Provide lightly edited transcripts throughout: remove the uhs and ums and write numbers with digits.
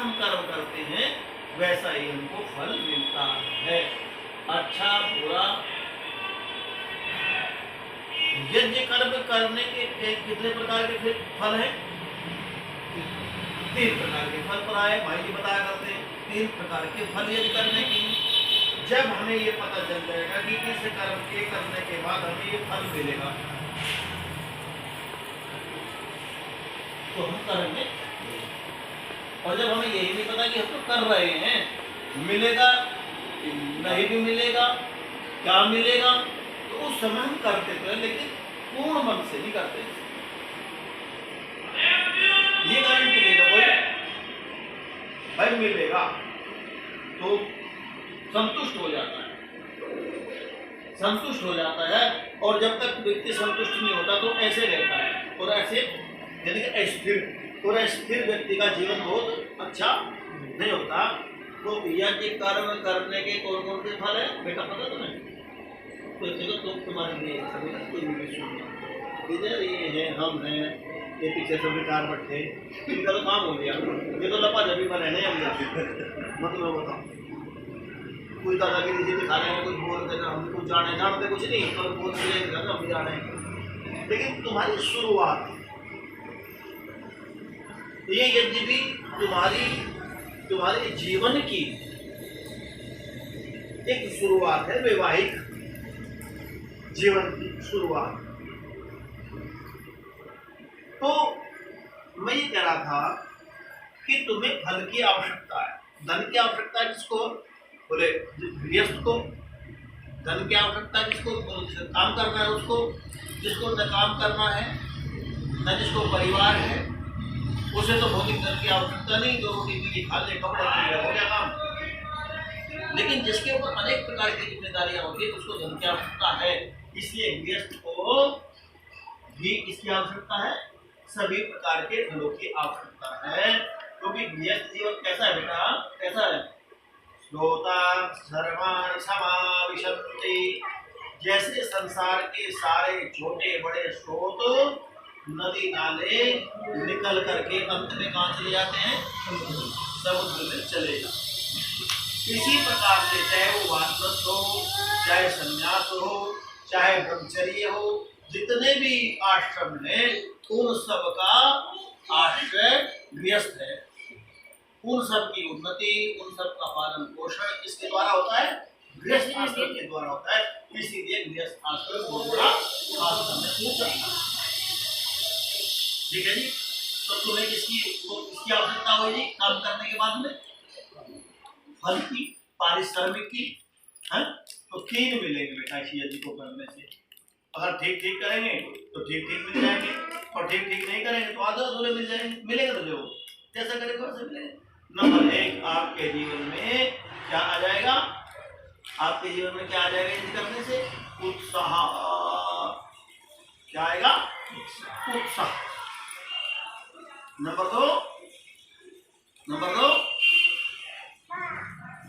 हम कर्म करते हैं वैसा ही हमको फल मिलता है। अच्छा बुरा यज्ञ कर्म करने के कितने प्रकार के फल हैं? 3 प्रकार के फल पर आए भाई जी बताया करते हैं 3 प्रकार के फल यज्ञ करने की। जब हमें ये पता चल जाएगा कि किस कर्म के करने के बाद हमें ये फल मिलेगा तो हम करेंगे। और जब हमें यही नहीं पता कि हम तो कर रहे हैं, मिलेगा नहीं भी मिलेगा, क्या मिलेगा, तो उस समय हम करते थे लेकिन पूर्ण मन से नहीं करते। ये गारंटी ले लो कोई भाई मिलेगा तो संतुष्ट हो जाता है, संतुष्ट हो जाता है। और जब तक व्यक्ति संतुष्ट नहीं होता तो ऐसे रहता है और ऐसे यानी कि अस्थिर, और अस्थिर व्यक्ति का जीवन बहुत अच्छा नहीं होता। तो यज्ञ कर्म करने के कौन कौन से फल है बेटा पता तुम्हें? तो चलो तुम तुम्हारे लिए सभी कोई भी सुनना, इधर ये है हम हैं, ये पीछे सब विचार बैठे, इनका तो काम हो गया, ये तो लपा जबी पर रहने हम जाते मतलब बताओ कोई दादागिरी जी दिखा रहे हैं, कुछ बोल देना, हम कुछ जानते कुछ नहीं पर बोल के हम जाने। लेकिन तुम्हारी शुरुआत ये यज्ञ भी तुम्हारे जीवन की एक शुरुआत है, वैवाहिक जीवन की शुरुआत। तो मैं ये कह रहा था कि तुम्हें फल की आवश्यकता है, धन की आवश्यकता है। किसको बोले? गृहस्थ को धन की आवश्यकता है, जिसको काम करना है उसको, जिसको न काम करना है न जिसको परिवार है उसे तो भौतिक धन की आवश्यकता नहीं, जो रोटी पीली खा ले कपड़े हो गया काम। लेकिन जिसके ऊपर अनेक प्रकार की जिम्मेदारियां होती है उसको धन की आवश्यकता है। इसलिए गृहस्थ को भी इसकी आवश्यकता है, सभी प्रकार के धनों की आवश्यकता है। क्योंकि गृहस्थ जीवन कैसा है बेटा? कैसा है? श्रोता सर्वान् समाविशन्ति, जैसे संसार के सारे छोटे बड़े स्रोत नदी नाले निकल करके अंत में कहाँ चले जाते हैं? समुद्र में चले जाते हैं। इसी प्रकार से चाहे वो वानप्रस्थ हो, चाहे संन्यास हो, चाहे ब्रह्मचर्य हो, जितने भी आश्रम हैं उन सब का आश्रय गृहस्थ है। उन सब की उन्नति, उन सब का पालन पोषण इसके द्वारा होता है, गृहस्थ आश्रम के द्वारा होता है। इसीलिए गृहस्थ आश्रम बहुत बड़ा आश्रम है। ठीक है जी। तो तुम्हें किसकी आवश्यकता होगी काम करने के बाद में? फल की, पारिश्रमिक की है? तो 3 मिलेंगे बेटा इसी यज्ञ को करने से। अगर ठीक ठीक करेंगे तो ठीक ठीक मिल जाएंगे, और ठीक ठीक नहीं करेंगे तो आधे अधूरे मिल जाएंगे। मिलेगा तो जो जैसा करेंगे वैसे मिलेंगे। नंबर 1 आपके जीवन में क्या आ जाएगा? आपके जीवन में क्या आ जाएगा यज्ञ करने से? उत्साह। क्या आएगा? उत्साह। नंबर 2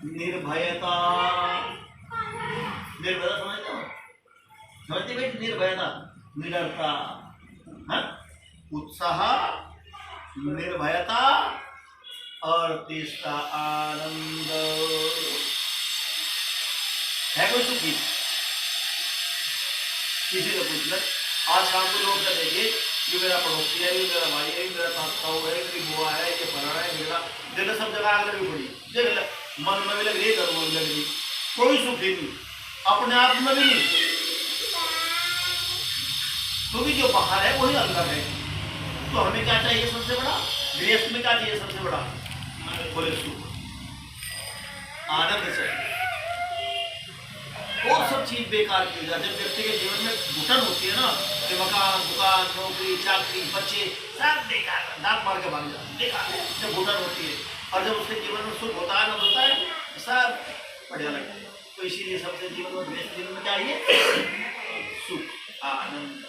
निर्भयता। निर्भयता समझते हो? समझते बेटे? निर्भयता, निडरता, उत्साह, निर्भयता और तीसरा आनंद। है कोई सुखी? किसी को पूछ ले। आज शाम को लोग देखिए, ये मेरा पड़ोसी है, ये मेरा भाई है, ये मेरा ताऊ है, मेरी बुआ है, ये फलाना है, मेरा देख सब जगह आग लगी पड़ी, देख ले मन में भी लग रही, घर में लग रही, कोई सुखी नहीं, अपने आप में भी नहीं। क्योंकि जो बाहर है वही अंदर है। तो हमें क्या चाहिए सबसे बड़ा? गृहस्थ में क्या चाहिए सबसे बड़ा? बोले सुख, आनंद चाहिए। और सब चीज बेकार की जाती है। जब व्यक्ति के जीवन में घुटन होती है ना, कि मकान, दुकान, नौकरी, चाकरी, बच्चे सब बेकार, दांत मार के भाग जाते हैं, बेकार जब घुटन होती है। और जब उसके जीवन में सुख होता है ना, होता है सब बढ़िया लगता है। तो इसीलिए सबसे जीवन में बेस्ट जीवन में चाहिए सुख, आनंद।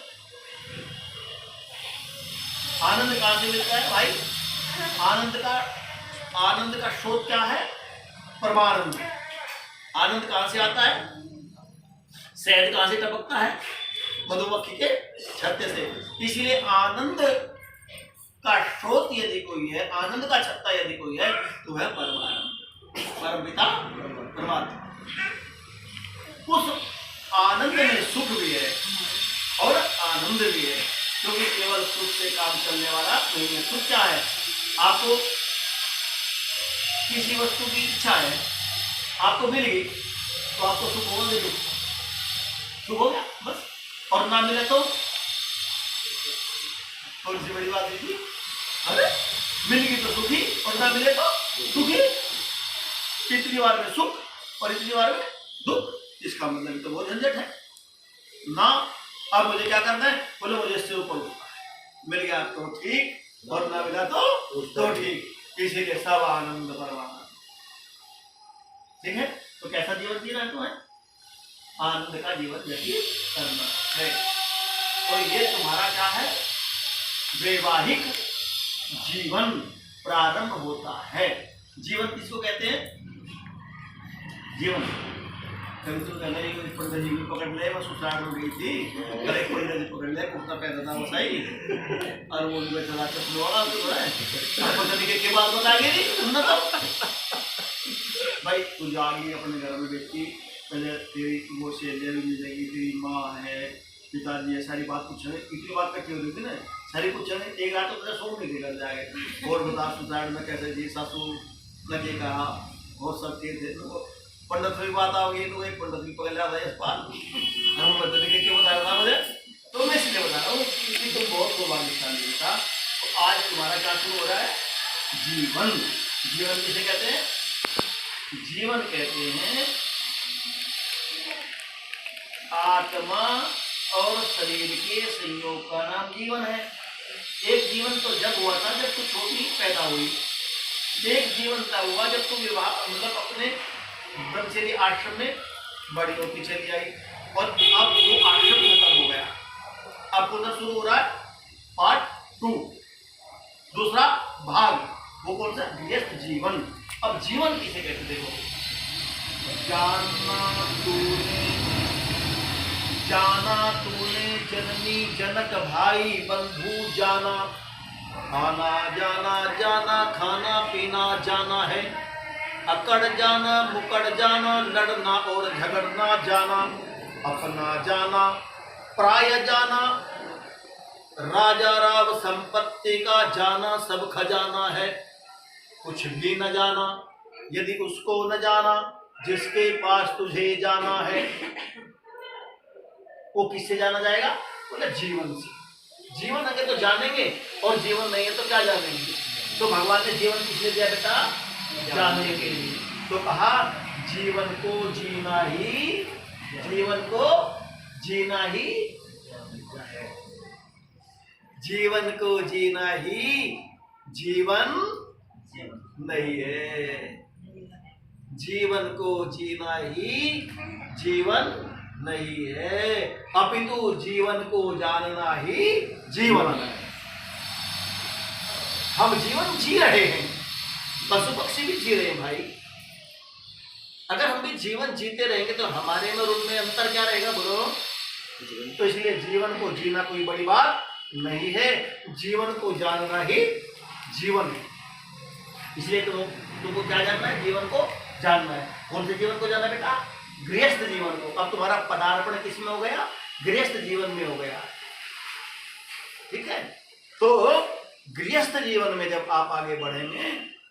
आनंद कहाँ से मिलता है भाई? आनंद का स्रोत क्या है? परमानंद। आनंद कहाँ से आता है? शहद कहाँ से टपकता है? मधुमक्खी के छत्ते से। इसलिए आनंद का स्रोत यदि कोई है, आनंद का छत्ता यदि कोई है, तो वह परमानंद, परम पिता परमात्मा। उस आनंद में सुख भी है और आनंद भी है, क्योंकि केवल सुख से काम चलने वाला नहीं है। सुख क्या है? आपको किसी वस्तु की इच्छा है, आपको मिल गई तो आपको सुख होगा, नहीं दुख? सुख हो गया बस। और ना मिले तो थोड़ी सी बड़ी बात है, अरे मिल गई तो सुखी और ना मिले तो सुखी। इतनी बार में सुख और इतनी बार में दुख, इसका मतलब तो बहुत झंझट है ना। अब मुझे क्या करना है? बोले मुझे इससे ऊपर उठना है, मिल गया तो ठीक और ना मिला तो ठीक, इसीलिए सब आनंद परमानंद। ठीक है, तो कैसा जीवन जीना है तुम्हें? आनंद का जीवन व्यतीत करना है। और ये तुम्हारा क्या है? वैवाहिक जीवन प्रारंभ होता है। जीवन किसको कहते हैं? जीवन कभी तो कहना ही पंडित जी भी पकड़ ले, मैं ससुराल में गई थी, कल एक पंडित जी पकड़ ले, कुर्ता पहना था वसाई और वो भी चला के सुनवाना तो है पता नहीं के बाद बताएंगे नहीं सुनना। तो भाई तू जाएगी अपने घर में बेटी, पहले तेरी वो सहेलियाँ भी मिलेगी, तेरी माँ है, पिताजी है, सारी बात पूछेंगे। इतनी बात का क्यों होती ना, सारी पूछेंगे। एक रात तो तेरा सो नहीं निकल जाएगा। और बता ससुराल में कैसे जी, सासू ने क्या कहा और सब चीज थे। पंडित की बात आओगी तो एक पंडित भी पकड़ लिया था इस बार, हम बता के क्यों बताया था मुझे, तो मैं इसलिए बता रहा हूँ कि तुम बहुत सौभाग्यशाली था। तो आज तुम्हारा क्या शुरू हो रहा है? जीवन। जीवन किसे कहते हैं? जीवन कहते हैं आत्मा और शरीर के संयोग का नाम जीवन है। एक जीवन तो जब हुआ था जब तू छोटी पैदा हुई, एक जीवन तब हुआ जब तू विवाह मतलब अपने ब्रह्मचर्य आश्रम में बड़ी होती चली आई, और अब वो आश्रम खत्म हो गया। अब पुनः शुरू हो रहा है पार्ट 2, दूसरा भाग। वो कौन सा? गृहस्थ जीवन। अब जीवन किसे कहते? देखो, जाना तूने जननी जनक भाई बंधु जाना, आना जाना जाना खाना पीना जाना है, अकड़ जाना मुकड़ जाना, लड़ना और झगड़ना जाना, अपना जाना प्राय जाना, राजा राव संपत्ति का जाना सब खजाना है, कुछ भी न जाना यदि उसको न जाना जिसके पास तुझे जाना है। वो किससे जाना जाएगा? बोले जीवन से। जीवन अगर तो जानेंगे और जीवन नहीं है तो क्या जानेंगे? तो भगवान ने जीवन किसने दिया बेटा? जानने के लिए। तो कहा जीवन को जीना ही, जीवन को जीना ही, जीवन को जीना ही जीवन नहीं है। जीवन को जीना ही जीवन नहीं है, अपितु जीवन को जानना ही जीवन है। हम जीवन जी रहे हैं, पशु पक्षी भी जी रहे हैं भाई। अगर हम भी जीवन जीते रहेंगे तो हमारे में और उनमें अंतर क्या रहेगा बोलो? तो इसलिए जीवन को जीना कोई बड़ी बात नहीं है, जीवन को जानना ही जीवन है। इसलिए तुमको क्या जानना है? जीवन को जानना है। कौन से जीवन को जानना बेटा? गृहस्थ जीवन को। अब तुम्हारा पदार्पण किस में हो गया? गृहस्थ जीवन में हो गया। ठीक है, तो गृहस्थ जीवन में जब आप आगे बढ़ेंगे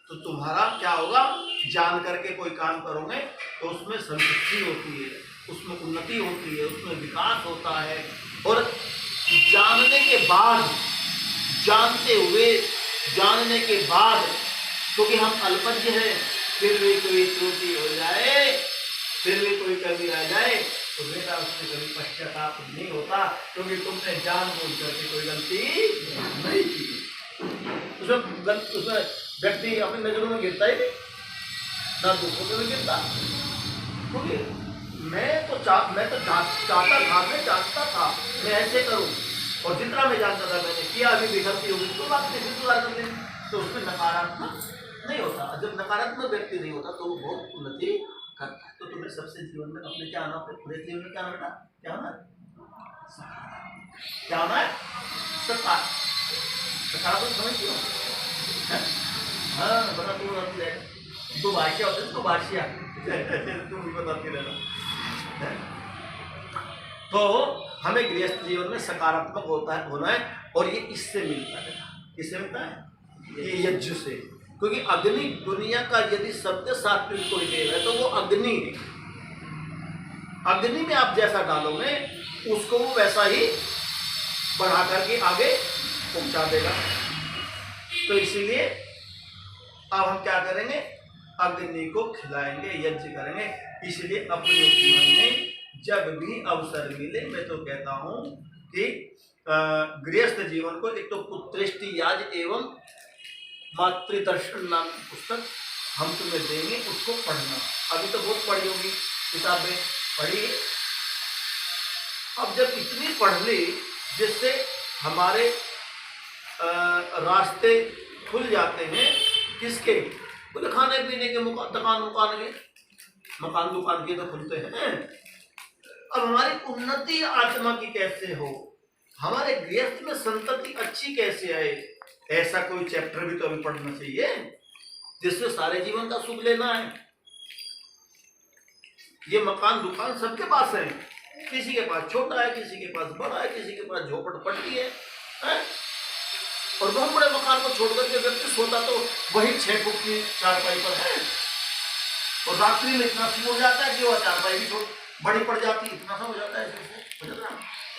तो तुम्हारा क्या होगा? जान करके कोई काम करोगे तो उसमें संतुष्टि होती है, उसमें उन्नति होती है, उसमें विकास होता है। और जानने के बाद, जानते हुए जानने के बाद, क्योंकि हम अल्पज्ञ हैं, फिर भी कोई त्रुटि हो जाए, फिर भी कोई कमी रह जाए तो बेटा उसमें कभी पश्चाताप नहीं होता, क्योंकि तुमने जानबूझ करके कोई गलती नहीं की। उसमें व्यक्ति अपनी नजरों में गिरता ही नहीं, ना दूसरों में भी गिरता। क्योंकि मैं तो चाहता था, मैं जानता था मैं ऐसे करूं, और जितना मैं जानता था मैंने किया, अभी भी गलती होगी तो बात नहीं, सुधार कर लेंगे। तो उसमें नकारात्मक नहीं होता। जब नकारात्मक व्यक्ति नहीं होता तो वो बहुत उन्नति करता है। तो तुम्हें सबसे जीवन में अपने क्या आना, पूरे जीवन में क्या बेटा? क्या होना है? क्या होना है? सकारात्मक समझ क्यों? हाँ बता, तू बताती रहेगा, दो भाषा होते हैं, दो भाषा तुम भी बताती रहना। तो हमें गृहस्थ जीवन में सकारात्मक होना है, और ये इससे मिलता है। किससे मिलता है? ये यज्ञ से। क्योंकि अग्नि दुनिया का यदि सत्य सात्विक कोई देव है तो वो अग्नि है। अग्नि में आप जैसा डालोगे उसको वो वैसा ही बढ़ा करके आगे पहुंचा देगा। तो इसीलिए अब हम क्या करेंगे? अग्नि को खिलाएंगे, यज्ञ करेंगे। इसलिए अपने जीवन में जब भी अवसर मिले, मैं तो कहता हूं कि गृहस्थ जीवन को एक तो पुत्रेष्टि याज एवं मातृदर्शन नाम की पुस्तक हम तुम्हें देंगे, उसको पढ़ना। अभी तो बहुत पढ़ी होगी किताबें, पढ़ी। अब जब इतनी पढ़ ली जिससे हमारे रास्ते खुल जाते हैं, किसके? बोले खाने पीने के, मकान दुकान के तो खुलते हैं। अब हमारी उन्नति आत्मा की कैसे हो, हमारे गृहस्थ में संतति अच्छी कैसे आए, ऐसा कोई चैप्टर भी तो अभी पढ़ना चाहिए जिससे सारे जीवन का सुख लेना है। ये मकान दुकान सबके पास है, किसी के पास छोटा है, किसी के पास बड़ा है, किसी के पास झोपड़पट्टी है? और बहुत बड़े मकान को छोड़कर के व्यक्ति सोता तो वही 6 फुट की चारपाई पर है, और रात्रि में इतना सो जाता है कि वह चारपाई भी बड़ी पड़ जाती है, इतना सा हो जाता है।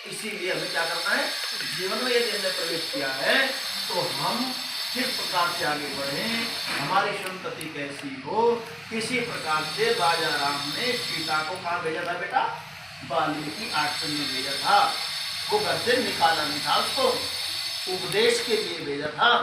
इसीलिए हमें क्या करना है? जीवन में यदि हमने प्रवेश किया है तो हम किस प्रकार से आगे बढ़ें, हमारी संतति कैसी हो। किसी प्रकार से राजा राम ने सीता को कहाँ भेजा था बेटा? वाल्मीकि आश्रम में भेजा था। वो घर से निकाला नहीं था, उसको उपदेश के लिए भेजा था,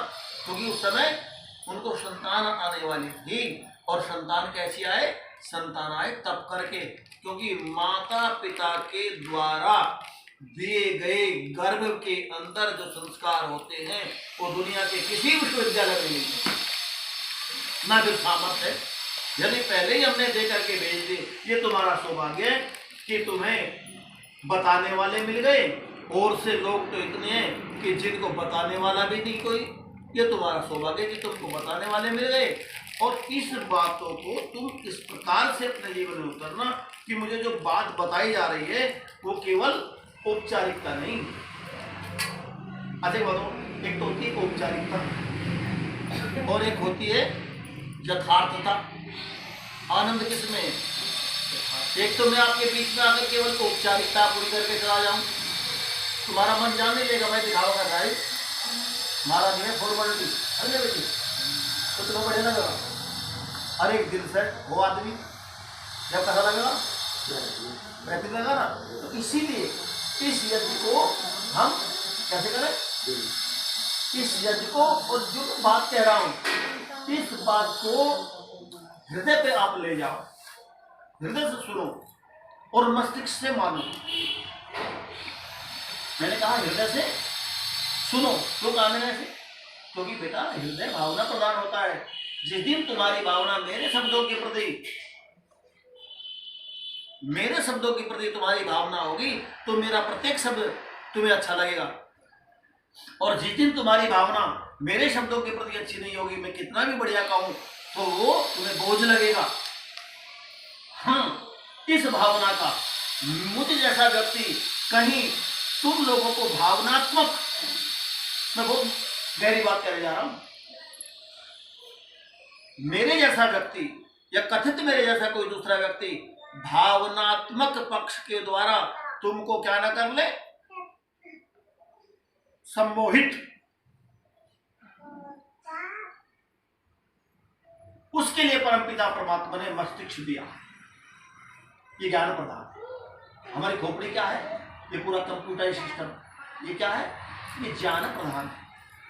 क्योंकि उस समय उनको संतान आने वाली थी। और संतान कैसी आए? संतान आए तप करके, क्योंकि माता पिता के द्वारा दिए गए गर्भ के अंदर जो संस्कार होते हैं वो दुनिया के किसी विश्वविद्यालय में नहीं, ना जो सामर्थ्य है। यदि पहले ही हमने दे करके भेज दी, ये तुम्हारा सौभाग्य है कि तुम्हें बताने वाले मिल गए, और से लोग तो इतने हैं कि जिनको बताने वाला भी नहीं कोई। ये तुम्हारा सौभाग्य कि तुमको बताने वाले मिल गए। और इस बातों को तुम इस प्रकार से अपने जीवन में उतरना कि मुझे जो बात बताई जा रही है वो केवल औपचारिकता नहीं। अच्छा बताओ, एक तो होती है औपचारिकता और एक होती है यथार्थता। आनंद किसमें? एक तो मैं आपके बीच में आकर केवल औपचारिकता पूरी करके चला जाऊं, तुम्हारा मन जान नहीं लेगा मैं दिखावा कर रहा है, हमारा नहीं है फॉर्मेलिटी। अरे बेटी तो तुम्हें बढ़िया लगेगा। अरे एक दिन से वो आदमी जब कैसा लगेगा? बेहतर लगेगा ना। तो इसीलिए इस यज्ञ को हम कैसे करें? इस यज्ञ को, और जो बात कह रहा हूं इस बात को हृदय पे आप ले जाओ, हृदय से सुनो और मस्तिष्क से मानो। मैंने कहा हृदय से सुनो, क्यों कहा मैंने ऐसे? क्योंकि बेटा हृदय भावना प्रदान होता है। जिस दिन तुम्हारी भावना मेरे शब्दों के प्रति तुम्हारी भावना होगी तो मेरा प्रत्येक शब्द तुम्हें अच्छा लगेगा। और जिस दिन तुम्हारी भावना मेरे शब्दों के प्रति अच्छी नहीं होगी, मैं कितना भी बढ़िया कहूं तो वो तुम्हें बोझ लगेगा। हाँ, इस भावना का मुझे जैसा व्यक्ति कहीं तुम लोगों को भावनात्मक, मैं बहुत गहरी बात कहने जा रहा हूं, मेरे जैसा व्यक्ति या कथित मेरे जैसा कोई दूसरा व्यक्ति भावनात्मक पक्ष के द्वारा तुमको क्या ना कर ले, सम्मोहित, उसके लिए परमपिता परमात्मा ने मस्तिष्क दिया। ये ज्ञान प्रधान। हमारी खोपड़ी क्या है? ये पूरा कंप्यूटर सिस्टम ये क्या है? ये ज्ञान प्रधान है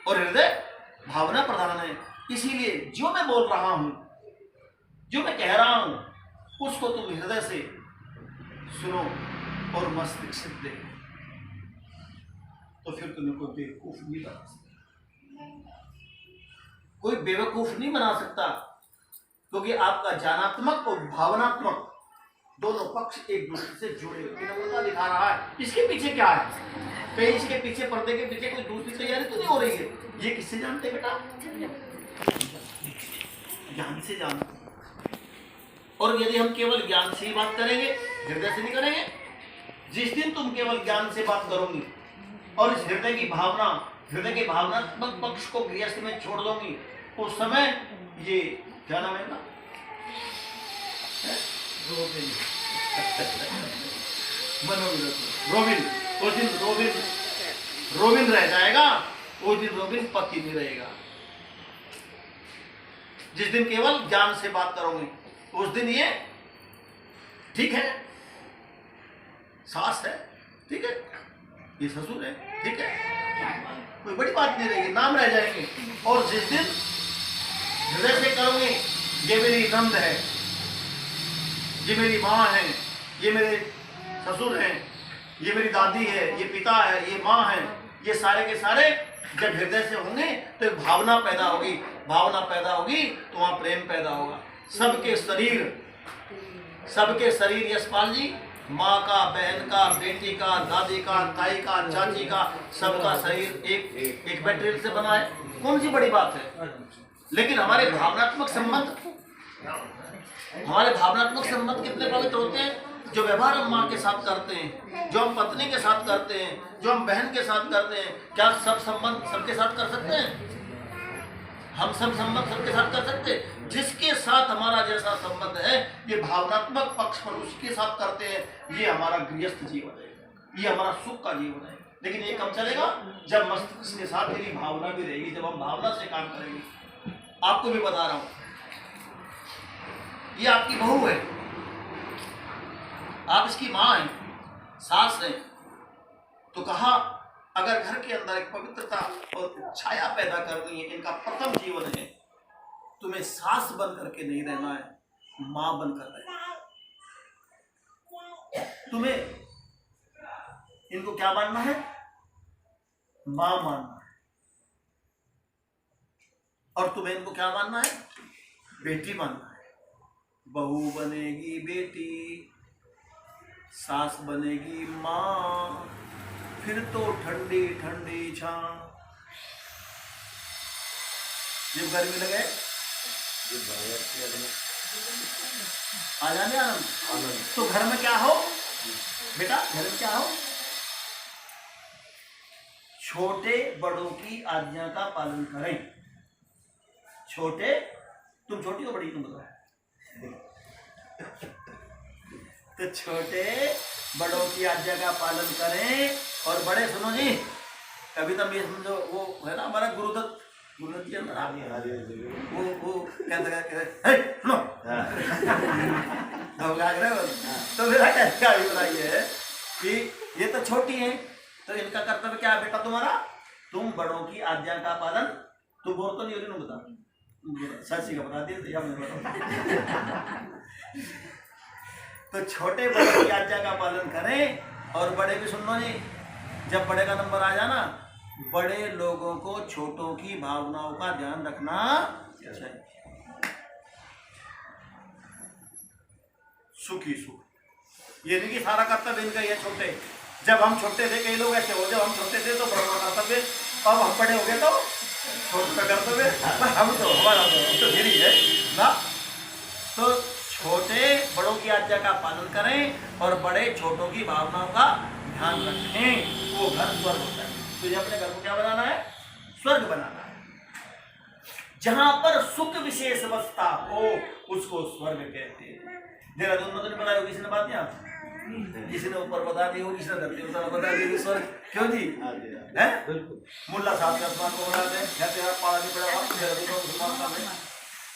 और हृदय भावना प्रधान है। इसीलिए जो मैं बोल रहा हूं, जो मैं कह रहा हूं, उसको तुम हृदय से सुनो और मस्तिष्क से देखो, तो फिर तुम्हें कोई बेवकूफ नहीं बना सकता। कोई बेवकूफ नहीं बना सकता, क्योंकि आपका ज्ञानात्मक और भावनात्मक दोनों पक्ष एक दूसरे से जुड़े हुए दिखा रहा है। इसके पीछे क्या है? कहीं इसके पीछे, पर्दे के पीछे कोई दूसरी तैयारी तो नहीं हो रही है? ये किससे जानते बेटा? ज्ञान से जानो। और यदि हम केवल ज्ञान से ही बात करेंगे, हृदय से नहीं करेंगे, जिस दिन तुम केवल ज्ञान से बात करोगी और इस हृदय की भावनात्मक पक्ष को गृहस्थ में छोड़ दोगी, उस समय ये क्या नाम है ना, रोबिन, उस दिन रोबिन रह जाएगा, उस दिन रोबिन पति नहीं रहेगा। जिस दिन केवल ज्ञान से बात करोगे उस दिन ये ठीक है, सास है, ठीक है, ये ससुर है, ठीक है, कोई बड़ी बात नहीं रहेगी, नाम रह जाएंगे। और जिस दिन हृदय से करोगे, ये मेरी नंद है, ये मेरी माँ है, ये मेरे ससुर हैं, ये मेरी दादी है, ये पिता है, ये माँ है, ये सारे के सारे जब हृदय से होंगे तो एक भावना पैदा होगी, तो वहां प्रेम पैदा होगा। सबके शरीर यशपाल जी, माँ का, बहन का, बेटी का, दादी का, ताई का, चाची का, सबका शरीर एक मटेरियल से बना है, कौन सी बड़ी बात है। लेकिन हमारे भावनात्मक संबंध कितने पवित्र होते हैं। जो व्यवहार हम माँ के साथ करते हैं, जो हम पत्नी के साथ करते हैं, जो हम बहन के साथ करते हैं, क्या सब संबंध सबके साथ कर सकते हैं? हम सब संबंध सबके साथ कर सकते हैं? जिसके साथ हमारा जैसा संबंध है, ये भावनात्मक पक्ष पर उसके साथ करते हैं, ये हमारा गृहस्थ जीवन है, ये हमारा सुख का जीवन है। लेकिन ये कब चलेगा? जब मस्तिष्क के साथ मेरी भावना भी रहेगी, जब हम भावना से काम करेंगे। आपको भी बता रहा हूं, ये आपकी बहू है, आप इसकी माँ हैं, सास हैं, तो कहा अगर घर के अंदर एक पवित्रता और छाया पैदा करनी है, इनका प्रथम जीवन है, तुम्हें सास बन करके नहीं रहना है, माँ बनकर रहना है। तुम्हें इनको क्या मानना है? माँ मानना है। और तुम्हें इनको क्या मानना है? बेटी मानना है। बहू बनेगी बेटी, सास बनेगी माँ, फिर तो ठंडी ठंडी छां। जब गर्मी लगे आ जाने आनंद। तो घर में क्या हो बेटा, घर में क्या हो? छोटे बड़ों की आज्ञा का पालन करें। छोटे, तुम छोटी हो बड़ी, तुम बताओ। तो छोटे बड़ों की आज्ञा का पालन करें, और बड़े सुनो जी, कभी तब ये समझो, वो है ना हमारा गुरुदत्त जी है ना, वो कहते सुनो तो मेरा क्या अभिप्राय है कि ये तो छोटी है, तो इनका कर्तव्य क्या है बेटा तुम्हारा? तुम बड़ों की आज्ञा का पालन, तुम बोल तो नहीं हो, बता सच का बता दिया तो छोटे बड़े की आज्ञा का पालन करें, और बड़े भी सुन लो जी, जब बड़े का नंबर आ जाना, बड़े लोगों को छोटों की भावनाओं का ध्यान रखना चाहिए। सुखी सुख, ये नहीं कि सारा कर्तव्य इनका ये छोटे। जब हम छोटे थे, कई लोग ऐसे हो, जब हम छोटे थे तो बड़ा कर्तव्य, अब हम बड़े हो गए तो छोटा कर्तव्य, हम तो हमारा तो धीरे है ना। तो छोटे बड़ों की आज्ञा का पालन करें, और बड़े छोटों की भावनाओं का ध्यान रखें, वो घर स्वर्ग होता है। तो ये अपने घर को क्या बनाना है? स्वर्ग बनाना है। जहां पर सुख विशेष अवस्था हो उसको स्वर्ग कहते हैं। देहरादून में तो नहीं बनाया हो किसी ने बात, यहाँ किसी ने ऊपर बता दी हो, किसी ने धरती उतर बता दी स्वर्ग। क्यों जी? है मुल्ला साहब के आसमान को बनाते हैं, पाला नहीं पड़ा।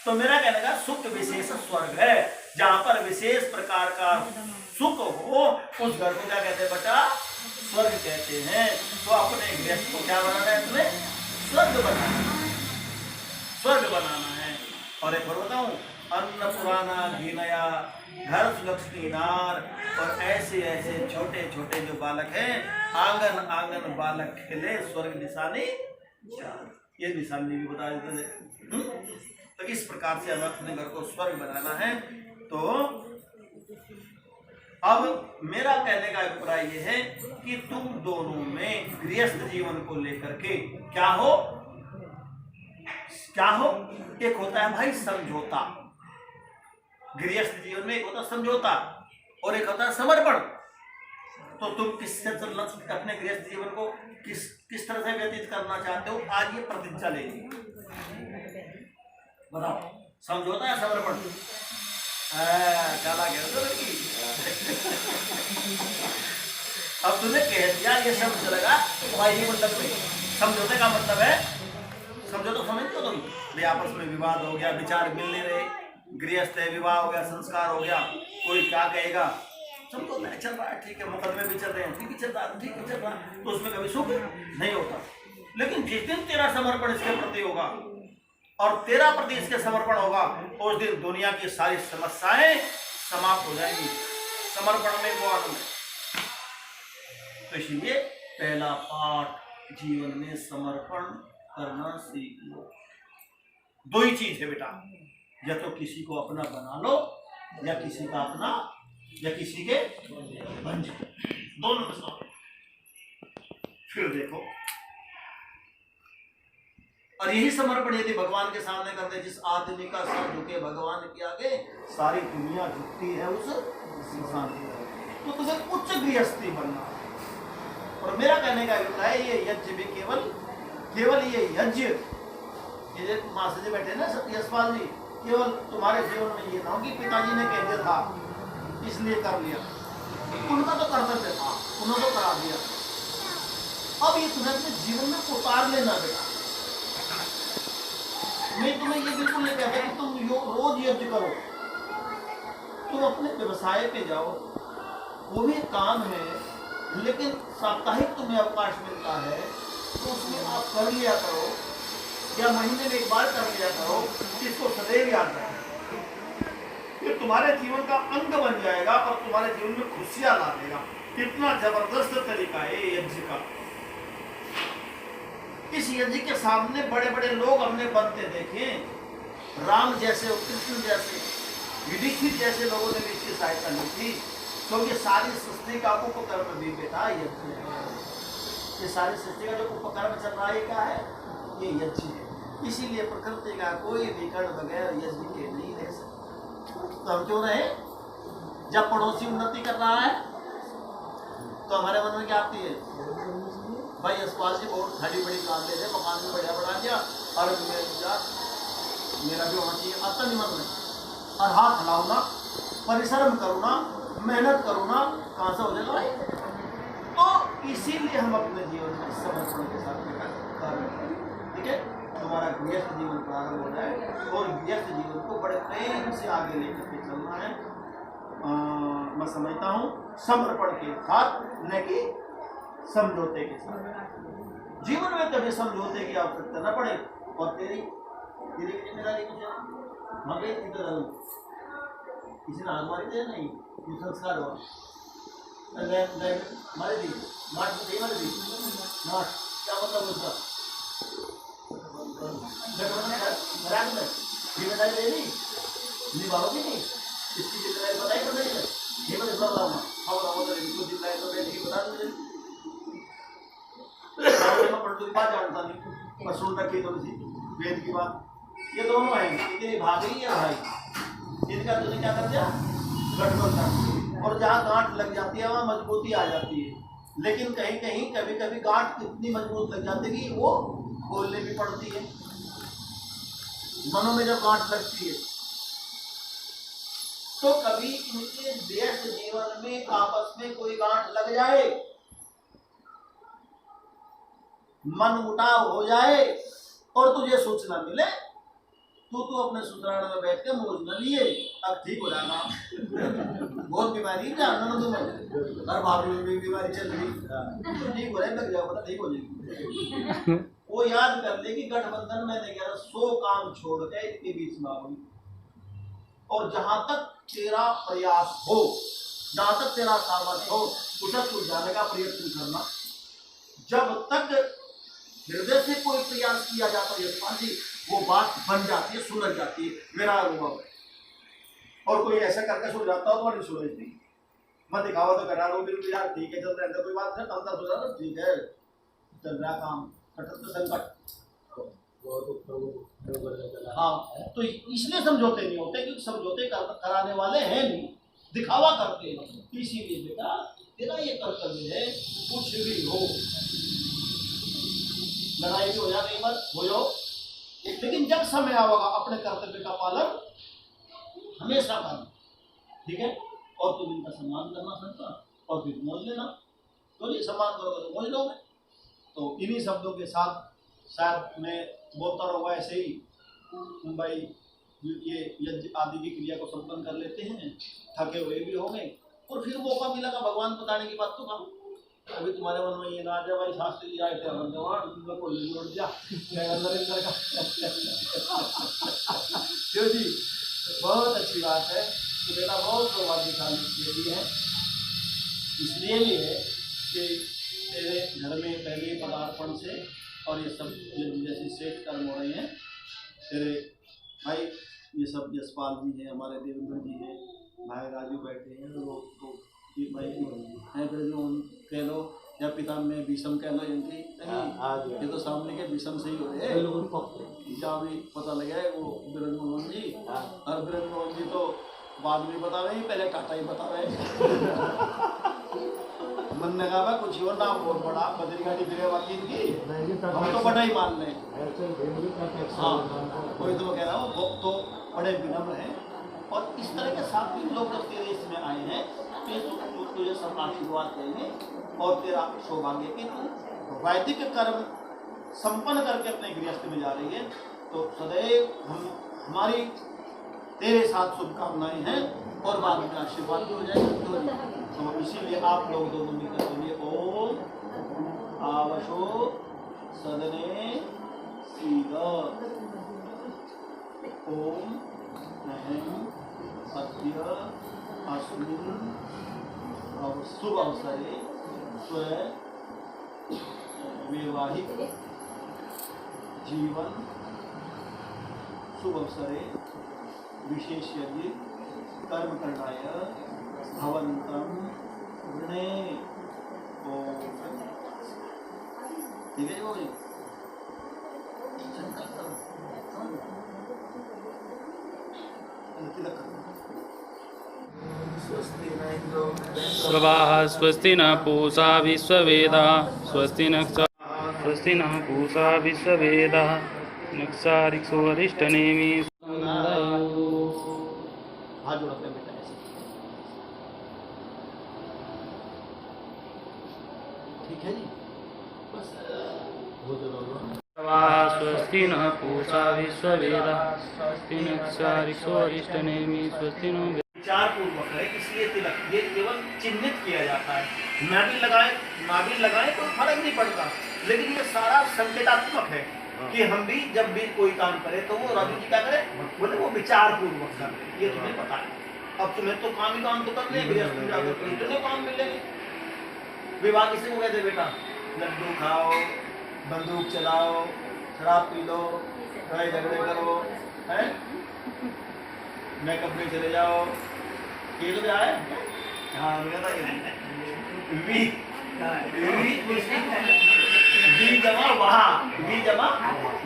तो मेरा कहने का सुख विशेष स्वर्ग है, जहां पर विशेष प्रकार का सुख हो उस घर को क्या कहते हैं बेटा? स्वर्ग कहते हैं। तो अपने गृहस्थ को क्या बनाना है? तुम्हें स्वर्ग बनाना है। और एक और बताऊं, अन्न पुराना घीनया घर सुलक्षणी नार। और ऐसे ऐसे छोटे छोटे जो बालक हैं, आंगन आंगन बालक खेले स्वर्ग निशानी चार। ये निशानी भी बता देते थे। तो इस प्रकार से हमें अपने घर को स्वर्ग बनाना है। तो अब मेरा कहने का अभिप्राय यह है कि तुम दोनों में गृहस्थ जीवन को लेकर के क्या हो, क्या हो, एक होता है भाई समझौता, गृहस्थ जीवन में एक होता है समझौता और एक होता है समर्पण। तो तुम किससे चलना, अपने गृहस्थ जीवन को किस तरह से व्यतीत करना चाहते हो, आज ये प्रतिज्ञा लेंगे। बताओ, समझौता या समर्पण? काला कह लड़की अब तुमने कह दिया, ये शब्द चलेगा भाई, ये मतलब नहीं। समझौते का मतलब है, समझौता समझते हो तुम भाई, आपस में विवाद हो गया, विचार मिल नहीं रहे, गृहस्थ है, विवाह हो गया, संस्कार हो गया, कोई क्या कहेगा, समझौता चल रहा है, ठीक है, मुकदमे भी चल रहे हैं, ठीक है चल रहा है, ठीक है चल रहा है, तो उसमें कभी सुख नहीं होता। लेकिन जिस दिन तेरा समर्पण इसके प्रति होगा और तेरा प्रति इसके समर्पण होगा, उस दिन दुनिया की सारी समस्याएं समाप्त हो जाएंगी। समर्पण में वो आनंद है। तो इसलिए पहला पाठ, जीवन में समर्पण करना सीख लो। दो ही चीज है बेटा, या तो किसी को अपना बना लो या किसी का अपना या किसी के बन जाओ, दोनों में से। फिर देखो, और यही समर्पण यदि भगवान के सामने कर दे, जिस आदमी का सर झुके भगवान के आगे, सारी दुनिया झुकती है उस इंसान की। तो तुझे उच्च गृहस्थी बनना। और मेरा कहने का अभिप्राय, ये यज्ञ भी केवल ये यज्ञ, ये मास्टर जी बैठे ना यशपाल जी, केवल तुम्हारे जीवन में ये ना हो कि पिताजी ने कह दिया था इसलिए कर लिया, उनका तो कर्तव्य था, उन्होंने तो करा दिया। अब ये तुम्हें अपने जीवन में उतार लेना बेटा। मैं तुम्हें ये बिल्कुल नहीं कहता कि तुम रोज यज्ञ करो, तुम अपने व्यवसाय पे जाओ, वो भी एक काम है, लेकिन साप्ताहिक तुम्हें अवकाश मिलता है तो उसमें आप कर लिया करो, या महीने में एक बार कर लिया करो, इसको सदैव याद रखो। ये तुम्हारे जीवन का अंग बन जाएगा और तुम्हारे जीवन में खुशियां ला देगा। कितना जबरदस्त तरीका है ये यज्ञ का। इस यज्ञ के सामने बड़े बड़े लोग हमने बनते देखे, राम जैसे, कृष्ण जैसे, युधिष्ठिर जैसे लोगों ने भी इसकी सहायता ली थी, क्योंकि सारी सृष्टि का उपकर्म भी बेटा यज्ञ है। ये सारी सृष्टि का जो उपकर्म चल रहा है क्या है, ये यज्ञ है। इसीलिए प्रकृति का कोई भी कण बगैर यज्ञ के नहीं रह सकता। तो हम क्यों रहे? जब पड़ोसी उन्नति कर रहा है तो हमारे मन में क्या आती है, भाई यशपाल जी बहुत खड़ी बड़ी कार ले रहे, मकान भी बढ़िया बढ़ा दिया, और मेरा भी होना चाहिए, आता नहीं मन में। और हाथ हिलाऊ ना, परिश्रम करूँ ना, मेहनत करूँ ना, कहाँ से हो जाएगा भाई? तो इसीलिए हम अपने जीवन में समर्पण के साथ कर रहे हैं। ठीक है, तुम्हारा गृहस्थ जीवन प्रारंभ हो जाए और गृहस्थ जीवन को बड़े प्रेम से आगे लेकर के चलना है। मैं समझता हूँ समर्पण के साथ, न कि समझौते के साथ। जीवन में कभी समझौते की आवश्यकता न पड़े। और तेरी जिम्मेदारी कुछ मगे किसी ने हाथ मारी थे नहीं, संस्कार हुआ मारी दी, मार दी, मारी दी, मार क्या मतलब उसका जिम्मेदारी ले ली, निभाओगी नहीं, इसकी जिम्मेदारी बताई तो नहीं है, ये मैं सब लाऊंगा, जिम्मेदारी तो बैठ के बता दूंगी। मैं बात जानता नहीं, पर सुन रखी थोड़ी सी वेद की बात। ये दोनों हैं, इतनी भाभी या भाई, इनका तुझे क्या कर दिया, गठबंधन। और जहाँ गांठ लग जाती है वहाँ मजबूती आ जाती है, लेकिन कहीं कहीं कभी कभी गांठ इतनी मजबूत लग जाती है कि वो खोलने भी पड़ती है। मनों में जब गांठ लगती है तो कभी इनके व्यस्त जीवन में आपस में कोई गांठ लग जाए, मन मुटाव हो जाए और तुझे सूचना मिले, तो तू अपने ससुराल में बैठ के मौज न लिए, अब ठीक हो जाना। बहुत बीमारी जानना ना तुम्हें, हर भाभी में बीमारी चल रही, तो ठीक हो रहा है, लग जाओ, पता ठीक हो जाएगी। वो याद कर ले कि गठबंधन मैंने कह रहा 100 काम छोड़ के इनके बीच में आओ, और जहां तक तेरा प्रयास हो, जहां तक तेरा सामर्थ्य हो, उसे सुलझाने का प्रयत्न करना। जब तक हृदय से कोई प्रयास किया जाता है यशपाल जी, वो बात बन जाती है, सुलझ जाती है, मेरा अनुभव है। और कोई ऐसा करके सुलझाता हो तो नहीं सुलझती, मैं दिखावा तो करा रहा हूँ बिल्कुल यार, ठीक है चल रहा है, कोई बात नहीं, अंदर सुलझा, ठीक है चल रहा काम, कटत संकट हाँ, तो इसलिए समझौते नहीं होते क्योंकि समझौते कराने वाले हैं नहीं, दिखावा करते हैं। इसीलिए बेटा तेरा ये कर्तव्य है, कुछ भी हो, लड़ाई भी हो जाए कई बार हो जाओ, लेकिन जब समय आएगा अपने कर्तव्य का पालन हमेशा करना, ठीक है। और तुम इनका सम्मान करना सबका, और फिर मौज लेना, तो नहीं सम्मान करोगे तो मौज लोगे। तो इन्हीं शब्दों के साथ शायद मैं बोलता रहूँगा ऐसे ही, भाई ये यज्ञ आदि की क्रिया को संपन्न कर लेते हैं, थके हुए भी हो गए, और फिर मौका मिला का भगवान बताने की बात तो कहा। अभी तुम्हारे मन में ये ना आ जाए भाई शास्त्री जी आए थे भगवान को जोड़ दिया नरेंद्र का क्यों जी, बहुत अच्छी बात है। तो बेटा बहुत सौभाग्यशाली भी है, इसलिए भी है कि तेरे घर में पहले पदार्पण से और ये सब जैसे श्रेष्ठ कर्म हो रहे हैं तेरे भाई, ये सब यशपाल जी हैं, हमारे देवेंद्र जी हैं, भाई राजू बैठे हैं, तो ये भाई हैं फिर जो कह लो या पिता में विषम कह लो, इनकी ये तो सामने के विषम से ही हो रहे हैं। क्या भी पता लगा है वो बिरन मोहन जी, और बिरन मोहन जी तो बाद में बता रहे, पहले टाटा ही बता रहे मन ने कहा कुछ और नाम बहुत बड़ा बदरी गाड़ी फिरे बाकी इनकी, हम तो बड़ा ही मान लें। हाँ, कोई तो कह रहा हूँ वो तो बड़े विनम्र हैं, और इस तरह के साथ भी लोग जब तेरे इसमें आए हैं तो तुझे सब आशीर्वाद देंगे, और तेरा सौभाग्य कि तू वैदिक कर्म संपन्न करके अपने गृहस्थ में जा रही है। तो सदैव हमारी तेरे साथ शुभकामनाएं हैं, और बाद में आशीर्वाद भी हो जाएगा। तो इसीलिए आप लोग दोनों मिलकर बोलिए ओम आवशो सदने सीधा, ओम अहम अद्य अस्मिन् शुभ अवसरे स्व वैवाहिक जीवन शुभ अवसरे विशेष यज्ञ कर्म करणाय भवन्तं वृणे। ठीक है जी, स्वाहा स्वस्ति न पूषा विश्ववेदाः स्वस्ति नः पूषा विश्ववेदाः नक्षारिक्षो अरिष्टनेमि। हाथ जोड़ते हैं बेटा ऐसे, ठीक है जी, बस हो स्वाहा स्वस्ति नः पूषा विश्ववेदाः स्वस्ति नक्षारिक्षो अरिष्टनेमि स्वस्ति नो। विचार पूर्वक है, इसलिए तिलक ये केवल चिन्हित किया जाता है। नाभि लगाए तो फर्क नहीं पड़ता, लेकिन ये सारा संकेतात्मक है कि हम भी जब भी कोई काम करें तो वो राजू जी क्या करें, बोले वो विचार पूर्वक करें। ये तुम्हें पता है, अब तुम्हें तो काम ही काम तो करने तुम्हें काम मिलेंगे। विवाह किसी को कहते बेटा, लड्डू खाओ, बंदूक चलाओ, शराब पी लो, लड़ाई झगड़े करो, है मेकअप में चले जाओ, ये तो क्या है। हाँ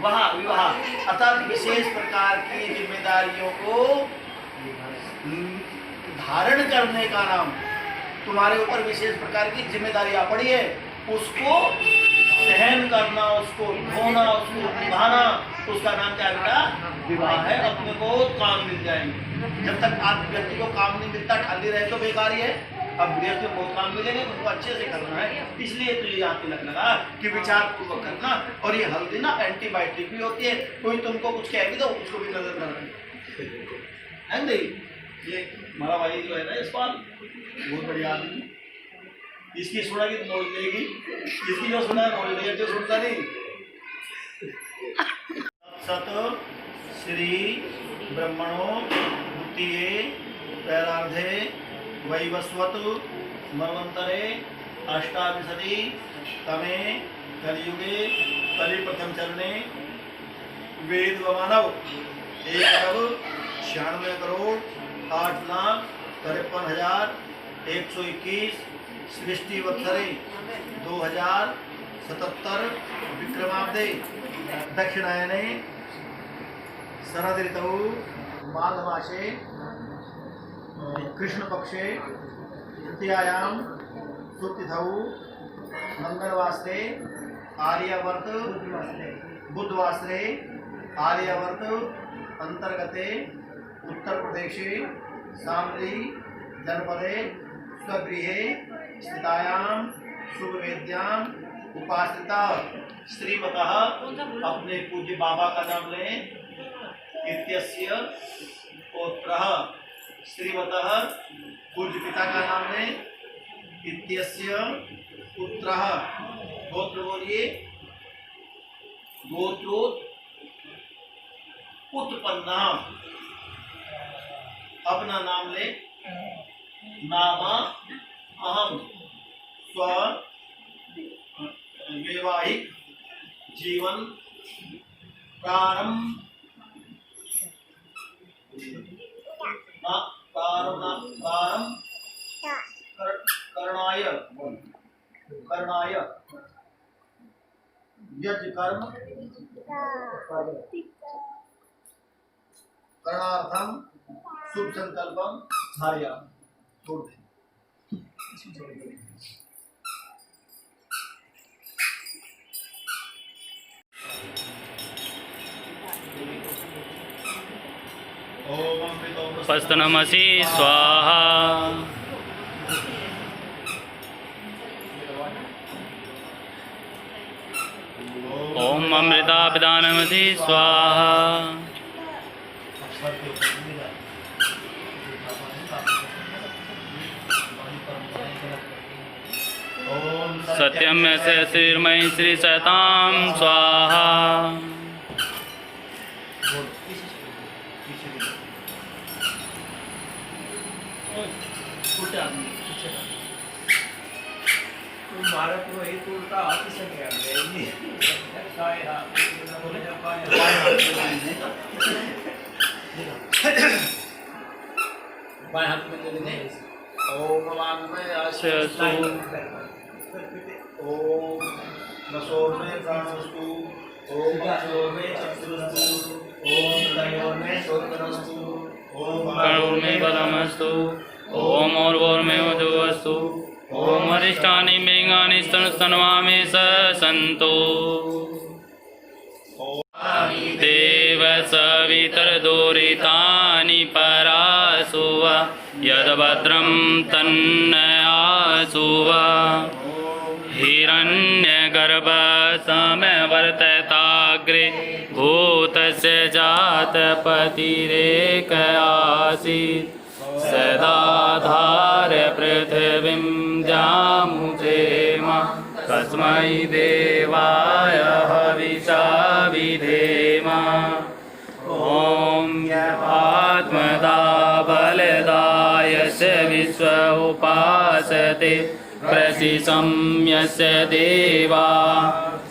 वहाँ विवाह अर्थात विशेष प्रकार की जिम्मेदारियों को धारण करने का नाम, तुम्हारे ऊपर विशेष प्रकार की जिम्मेदारियां पड़ी है, उसको सहन करना, उसको ढोना, उसको निभाना, उसका नाम क्या बेटा, विवाह है। अपने को काम मिल जाएंगे। जब तक आप व्यक्ति को काम नहीं मिलता खाली रहे तो बेकार ही है। अब गृहस्थ में बहुत काम मिलेंगे, उनको अच्छे से करना है। इसलिए तो ये यहाँ तिलक लगा कि विचार पूर्वक करना। और ये हल्दी ना एंटीबायोटिक भी होती है, कोई तुमको कुछ कह भी दो उसको भी नजर न रखे, है नहीं। ये हमारा भाई जो है ना यशपाल, बहुत बढ़िया आदमी, इसकी सुनेगी तो मोड़ देगी, इसकी जो सुना है मोड़ देगी, जो सुनता नहीं। सत श्री ब्रह्मणो द्वितीये पैरार्धे वैवस्वत मन्वन्तरे अष्टाविंशति तमे कलियुगे कलि प्रथम चरणे वेद व मानव 196 करोड़ 8,53,121 सृष्टि वत्सरे 2077 विक्रमाब्दे दक्षिणायने शरद ऋतौ माघमासे कृष्णपक्षे तृतीयायां सुतिथौ मंगलवासरे आर्यवर्त बुधवासरे आर्यवर्त अंतर्गते उत्तर प्रदेशे शामली जनपदे स्वगृहे स्थितायां शुभवेद्यां उपासिता श्रीमतः अपने पूज्य बाबा का नाम लें। इत्यस्य पौत्रः श्रीमतः पूज्य पिता का नाम लें। इत्यस्य पुत्रः गोत्र बोलिए गोत्रोत उत्पन्न अपना नाम ले। नामा अहम स्व वैवाहिक जीवन प्रारंभ करणाय यज्ञ कर्म करणार्थम शुभ संकल्पम धारया। छोड़ दें। स्वस्तिनमसि स्वाहा। ओम अमृता पिदानमसि स्वाहा। सत्यम से श्रीर्मयि श्री सताम स्वाहा। भारत में ही उल्टा हाथ से गया बाएं हाथ में लेने ओम वांग्मय आस्यस्तु ओम नसोर्मे प्राणस्तु ओम अक्षोर्मे चक्षुस्तु ओम तयोर्मे श्रोत्रस्तु ओम कर्णोर्मे बलमस्तु ओम और्वोर्मे वधुवस्तु ओम अरिष्टानि मेघानि स्तनवामि सन्तु। देव सवितर्दुरितानि परासुव यद्भद्रं तन्नयासुव। हिरण्यगर्भसमवर्तताग्रे भूतस्य जातपतिरेकयासीत्। सदाधार पृथिवीं जामुजेम तस्मै देवाय हविषा विधेम। ॐ आत्मदा बलदाय विश्व उपासते प्रसिसं यस्य देवा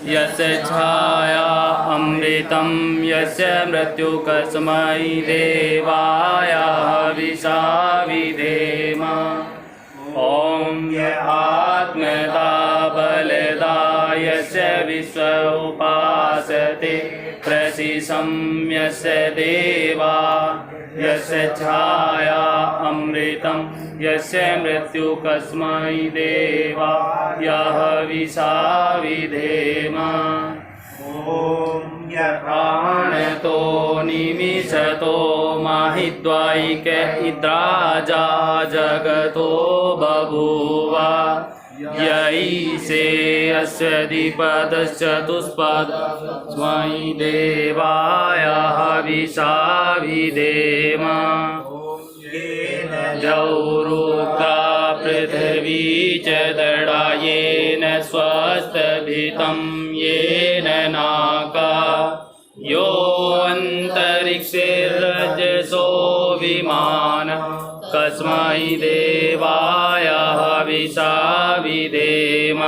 यस्य छाया अमृतं यस्य मृत्युकस्मै देवाय हविषा विधेम। ॐ आत्मदा बलदा यस्य विश्व उपासते प्रसिसं यस्य देवा यस्य छाया अमृतं यस्य मृत्युकस्मै देवाय हविषा विधेम। ॐ प्राणतो निमिषतो माहिद्वाइक इद्राजा जगतो बभूव। यैषे अस्य द्विपदश्चतुष्पदस्मै देवाय हविषा विधेम। जौरुक्ता पृथिवी च दृढा येन स्वस्तभितं येन नाका। यो अन्तरिक्षे रजसो विमान कस्मै देवाय हविषा विधेम।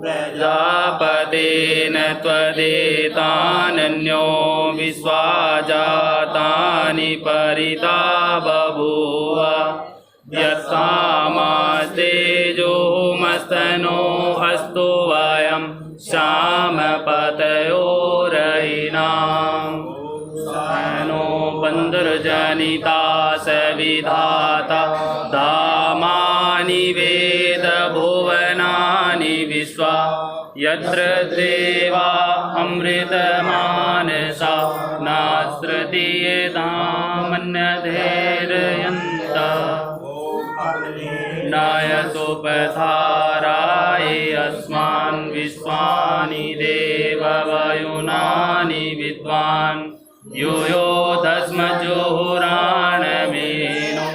प्रजापतेन त्वदेतानन्यो विश्वा जातानि परिता बभूव। यत्सामस्तेजो मस्तनो अस्तु वयं श्यामपतयोरयिनाम् नो बन्धुर्जनिता स विधाता धामानि वेदभुवनानि विश्वा यत्र देवा अमृतमानसा नास्त्रति धामन्यधैर्यन्ता नायसोपधाराय अस्मान् विश्वानि देववायुनानि विद्वान् यो यो दस्मजुहुराणमेनो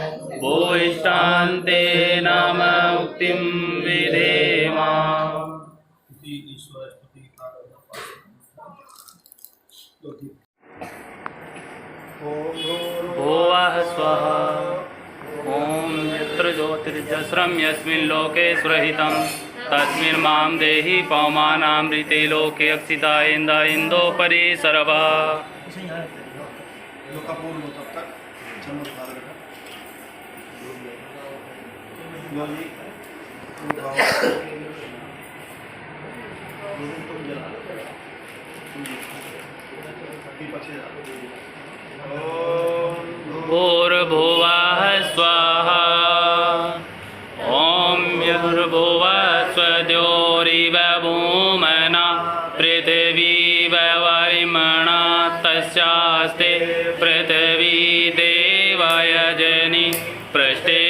भूयिष्ठान्ते नम उक्तिं विधेमा। भुवः स्वः ॐ यत्र ज्योतिर्जस्रं यस्मिन् लोके सुरहितं तस्मिन् मां देहि पवमानामृते लोके अक्षिता इन्द इन्दोपरि सर्वः। लोकापूर्ण हो तब तक चम्मच भर देना। लो जी, तुम जला लो। पीछे जा। भूर्भुवः स्वः ॐ भूर्भुवः स्वद्योरिव भूमना पृथिवी वरिमणा तस्यास्ते पृथिवी देवयजनि पृष्ठे